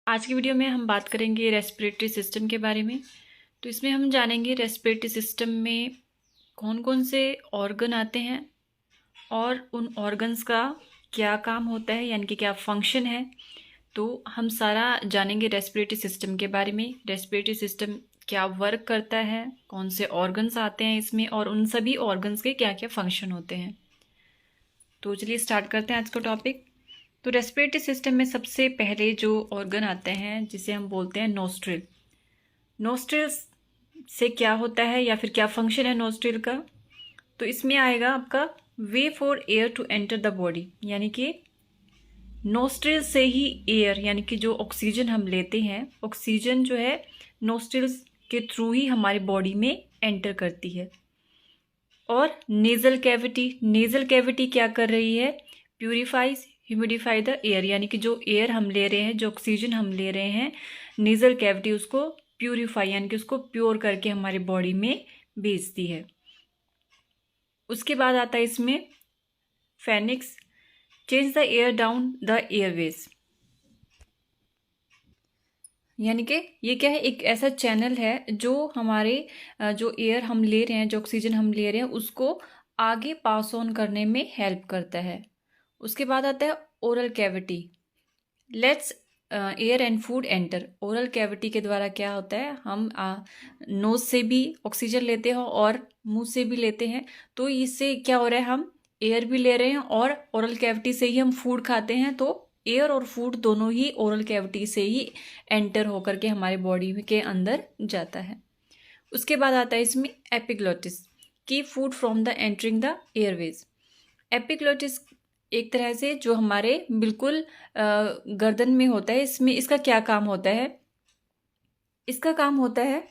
आज की वीडियो में हम बात करेंगे रेस्पिरेटरी सिस्टम के बारे में। तो इसमें हम जानेंगे रेस्पिरेटरी सिस्टम में कौन कौन से ऑर्गन आते हैं और उन ऑर्गन्स का क्या काम होता है, यानी कि क्या फंक्शन है। तो हम सारा जानेंगे रेस्पिरेटरी सिस्टम के बारे में। रेस्पिरेटरी सिस्टम क्या वर्क करता है, कौन से ऑर्गन्स आते हैं इसमें, और उन सभी ऑर्गन्स के क्या क्या फंक्शन होते हैं। तो चलिए स्टार्ट करते हैं आज का टॉपिक। तो रेस्पिरेटरी सिस्टम में सबसे पहले जो ऑर्गन आते हैं जिसे हम बोलते हैं नोस्ट्रिल। नोस्ट्रिल से क्या होता है या फिर क्या फंक्शन है नोस्ट्रिल का। तो इसमें आएगा आपका way for air to enter the body, यानी कि नोस्ट्रिल से ही एयर, यानी कि जो ऑक्सीजन हम लेते हैं, ऑक्सीजन जो है नोस्ट्रिल्स के थ्रू ही हमारी बॉडी में एंटर करती है। और नेजल कैविटी क्या कर रही है, प्यूरिफाइज ह्यूमिडिफाई द एयर, यानी कि जो एयर हम ले रहे हैं, जो ऑक्सीजन हम ले रहे हैं, नेजल कैविटी उसको प्यूरिफाई यानी कि उसको प्योर करके हमारी बॉडी में भेजती है। उसके बाद आता है इसमें pharynx, change the air down the airways, यानी कि ये क्या है, एक ऐसा चैनल है जो हमारे जो एयर हम ले रहे हैं, जो ऑक्सीजन हम ले रहे हैं, उसको आगे पास ऑन करने में हेल्प करता है। उसके बाद आता है oral cavity, let's air and food enter. Oral cavity के द्वारा क्या होता है, हम नोज से भी ऑक्सीजन लेते हैं और मुंह से भी लेते हैं। तो इससे क्या हो रहा है, हम एयर भी ले रहे हैं और ओरल कैविटी से ही हम फूड खाते हैं। तो एयर और फूड दोनों ही ओरल कैविटी से ही एंटर होकर के हमारे बॉडी के अंदर जाता है। उसके बाद आता है इसमें epiglottis, keep food from the entering the Airways. Epiglottis एक तरह से जो हमारे बिल्कुल गर्दन में होता है, इसमें इसका क्या काम होता है, इसका काम होता है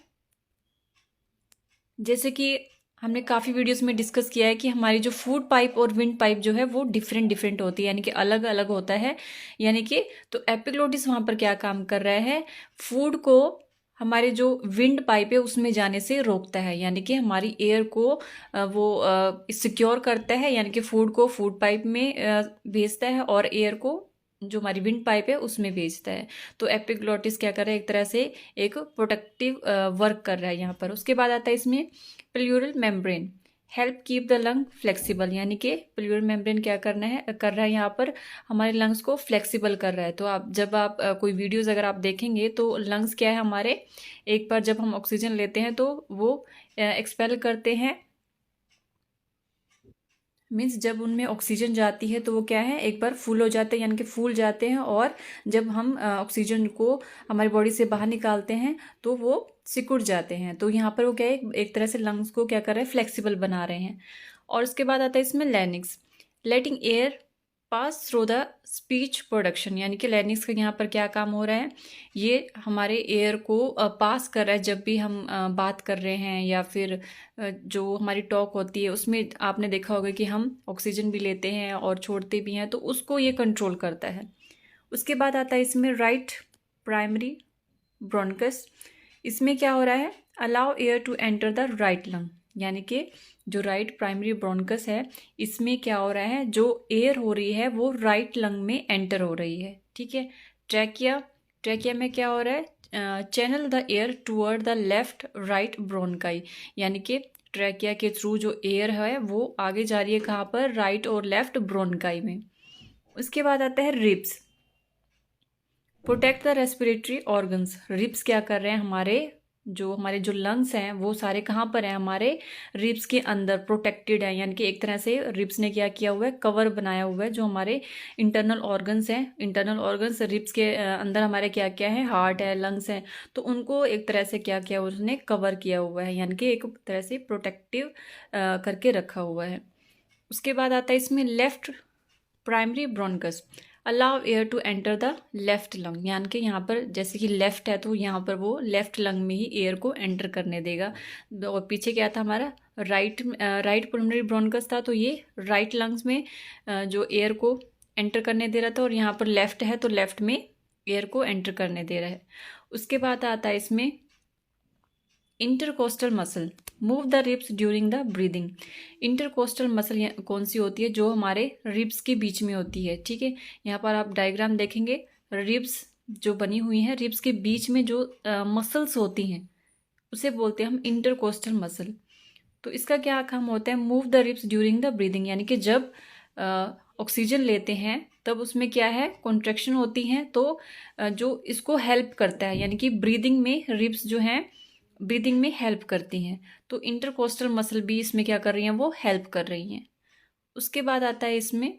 जैसे कि हमने काफ़ी वीडियोस में डिस्कस किया है कि हमारी जो फूड पाइप और विंड पाइप जो है वो डिफरेंट होती है, यानी कि अलग अलग होता है। यानी कि तो एपिग्लोटिस वहाँ पर क्या काम कर रहा है, फूड को हमारे जो विंड पाइप है उसमें जाने से रोकता है, यानी कि हमारी एयर को वो सिक्योर करता है, यानी कि फूड को फूड पाइप में भेजता है और एयर को जो हमारी विंड पाइप है उसमें भेजता है। तो एपिग्लोटिस क्या कर रहा है, एक तरह से एक प्रोटेक्टिव वर्क कर रहा है यहाँ पर। उसके बाद आता है इसमें pleural membrane, help keep the lung flexible, यानी कि प्लूरल मेम्ब्रेन क्या कर रहा है यहाँ पर, हमारे लंग्स को फ्लेक्सिबल कर रहा है। तो आप जब आप कोई वीडियोस अगर आप देखेंगे तो लंग्स क्या है हमारे, एक बार जब हम ऑक्सीजन लेते हैं तो वो एक्सपेल करते हैं, मीन्स जब उनमें ऑक्सीजन जाती है तो वो क्या है, एक बार फुल हो जाते हैं, यानी कि फूल जाते हैं। और जब हम ऑक्सीजन को हमारी बॉडी से बाहर निकालते हैं तो वो सिकुड़ जाते हैं। तो यहाँ पर वो क्या है, एक तरह से लंग्स को क्या कर रहे हैं, फ्लेक्सिबल बना रहे हैं। और उसके बाद आता है इसमें larynx, letting air pass through the speech production, यानी कि लैरिंक्स का यहाँ पर क्या काम हो रहा है, ये हमारे एयर को पास कर रहा है। जब भी हम बात कर रहे हैं या फिर जो हमारी टॉक होती है उसमें आपने देखा होगा कि हम ऑक्सीजन भी लेते हैं और छोड़ते भी हैं, तो उसको ये कंट्रोल करता है। उसके बाद आता है इसमें राइट प्राइमरी ब्रोंकस, इसमें क्या हो रहा है, allow air to enter the right lung, यानी कि जो राइट प्राइमरी ब्रोंकस है इसमें क्या हो रहा है, जो एयर हो रही है वो राइट लंग में एंटर हो रही है। ठीक है। ट्रैकिया में क्या हो रहा है, channel the air toward the left right bronchi, यानी कि ट्रैकिया के थ्रू जो एयर है वो आगे जा रही है कहाँ पर, राइट और लेफ्ट ब्रोंकाई में। उसके बाद आता है ribs, protect the respiratory organs. Ribs क्या कर रहे हैं, हमारे जो लंग्स हैं वो सारे कहाँ पर हैं, हमारे रिब्स के अंदर प्रोटेक्टेड है, यानी कि एक तरह से रिब्स ने क्या किया हुआ है, कवर बनाया हुआ है। जो हमारे इंटरनल ऑर्गन्स हैं, इंटरनल ऑर्गन्स रिब्स के अंदर हमारे क्या क्या है, हार्ट है, लंग्स हैं, तो उनको एक तरह से क्या किया उसने, कवर किया हुआ है, यानी कि एक तरह से प्रोटेक्टिव करके रखा हुआ है। उसके बाद आता है इसमें left primary bronchus, allow air to enter the left lung, यानी कि यहाँ पर जैसे कि लेफ्ट है तो यहाँ पर वो लेफ्ट लंग में ही एयर को एंटर करने देगा। और पीछे क्या था हमारा, राइट प्राइमरी ब्रोंकस था, तो ये राइट लंग्स में जो एयर को एंटर करने दे रहा था, और यहाँ पर लेफ्ट है तो लेफ्ट में एयर को एंटर करने दे रहा है। उसके बाद आता है इसमें intercostal muscle, move the ribs during the breathing. Intercostal muscle कौन सी होती है, जो हमारे रिब्स के बीच में होती है। ठीक है, यहाँ पर आप डायग्राम देखेंगे, रिब्स जो बनी हुई हैं रिब्स के बीच में जो मसल्स होती हैं उसे बोलते हैं हम इंटरकोस्टल मसल। तो इसका क्या काम होता है, move the ribs during the breathing, यानी कि जब ऑक्सीजन लेते हैं तब उसमें क्या है कॉन्ट्रैक्शन होती हैं, तो जो इसको हेल्प करता है, यानी कि ब्रीदिंग में रिब्स जो हैं ब्रीदिंग में हेल्प करती हैं। तो इंटरकोस्टल मसल भी इसमें क्या कर रही हैं, वो हेल्प कर रही हैं। उसके बाद आता है इसमें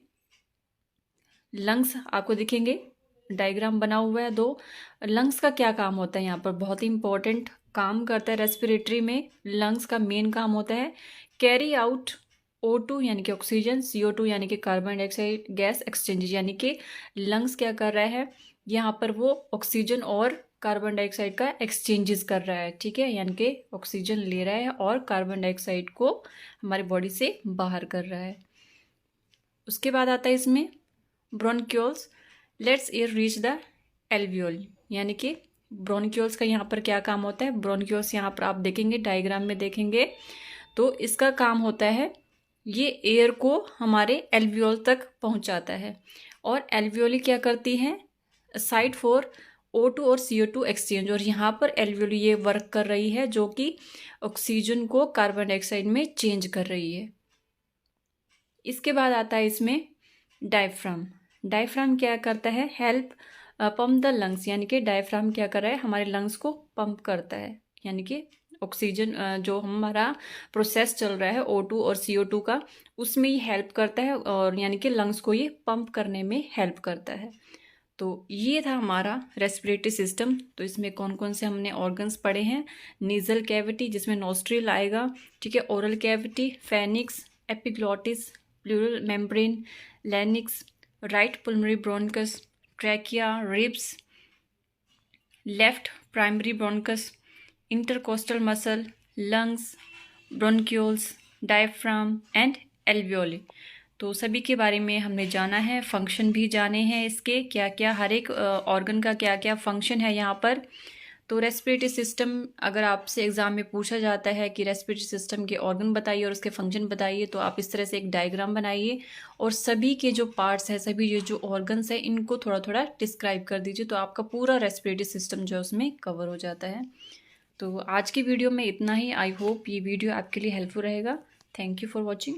लंग्स, आपको दिखेंगे डायग्राम बना हुआ है दो। लंग्स का क्या काम होता है, यहाँ पर बहुत ही इंपॉर्टेंट काम करता है रेस्पिरेटरी में। लंग्स का मेन काम होता है कैरी आउट O2 यानी कि ऑक्सीजन, CO2 यानी कि कार्बन डाइऑक्साइड गैस एक्सचेंज, यानी कि लंग्स क्या कर रहा है, यहाँ पर वो ऑक्सीजन और कार्बन डाइऑक्साइड का एक्सचेंजेस कर रहा है, ठीक है, यानी कि ऑक्सीजन ले रहा है और कार्बन डाइऑक्साइड को हमारी बॉडी से बाहर कर रहा है। उसके बाद आता है इसमें ब्रोनक्यूल्स, let's air reach the alveoli, यानी कि ब्रोनक्यूल्स का यहाँ पर क्या काम होता है। ब्रोनक्यूल्स यहाँ पर आप देखेंगे डायग्राम में देखेंगे तो इसका काम होता है ये एयर को हमारे एल्वियोल तक पहुँचाता है, और एल्वियोली क्या करती हैं, साइट फॉर O2 और CO2 एक्सचेंज, और यहाँ पर एल्वियोली ये वर्क कर रही है जो कि ऑक्सीजन को कार्बन डाइऑक्साइड में चेंज कर रही है। इसके बाद आता है इसमें डायफ्राम। डायफ्राम क्या करता है, हेल्प पंप द लंग्स, यानी कि डायफ्राम क्या कर रहा है, हमारे लंग्स को पंप करता है, यानी कि ऑक्सीजन जो हमारा प्रोसेस चल रहा है O2 और CO2 का, उसमें ये हेल्प करता है, और यानी कि लंग्स को ये पंप करने में हेल्प करता है। तो ये था हमारा रेस्पिरेटरी सिस्टम। तो इसमें कौन कौन से हमने ऑर्गन्स पढ़े हैं, नीजल कैविटी जिसमें नोस्ट्रिल आएगा, ठीक है, oral cavity, pharynx, epiglottis, pleural membrane, larynx, right pulmonary bronchus, trachea, ribs, left primary bronchus, intercostal muscle, lungs, bronchioles, diaphragm and alveoli. तो सभी के बारे में हमने जाना है, फंक्शन भी जाने हैं इसके, क्या क्या हर एक ऑर्गन का क्या क्या फंक्शन है यहाँ पर। तो रेस्पिरेटरी सिस्टम अगर आपसे एग्जाम में पूछा जाता है कि रेस्पिरेटरी सिस्टम के ऑर्गन बताइए और उसके फंक्शन बताइए, तो आप इस तरह से एक डायग्राम बनाइए और सभी के जो पार्ट्स हैं, सभी जो ऑर्गन्स हैं, इनको थोड़ा थोड़ा डिस्क्राइब कर दीजिए, तो आपका पूरा रेस्पिरेटरी सिस्टम जो है उसमें कवर हो जाता है। तो आज की वीडियो में इतना ही। आई होप ये वीडियो आपके लिए हेल्पफुल रहेगा। Thank you for watching.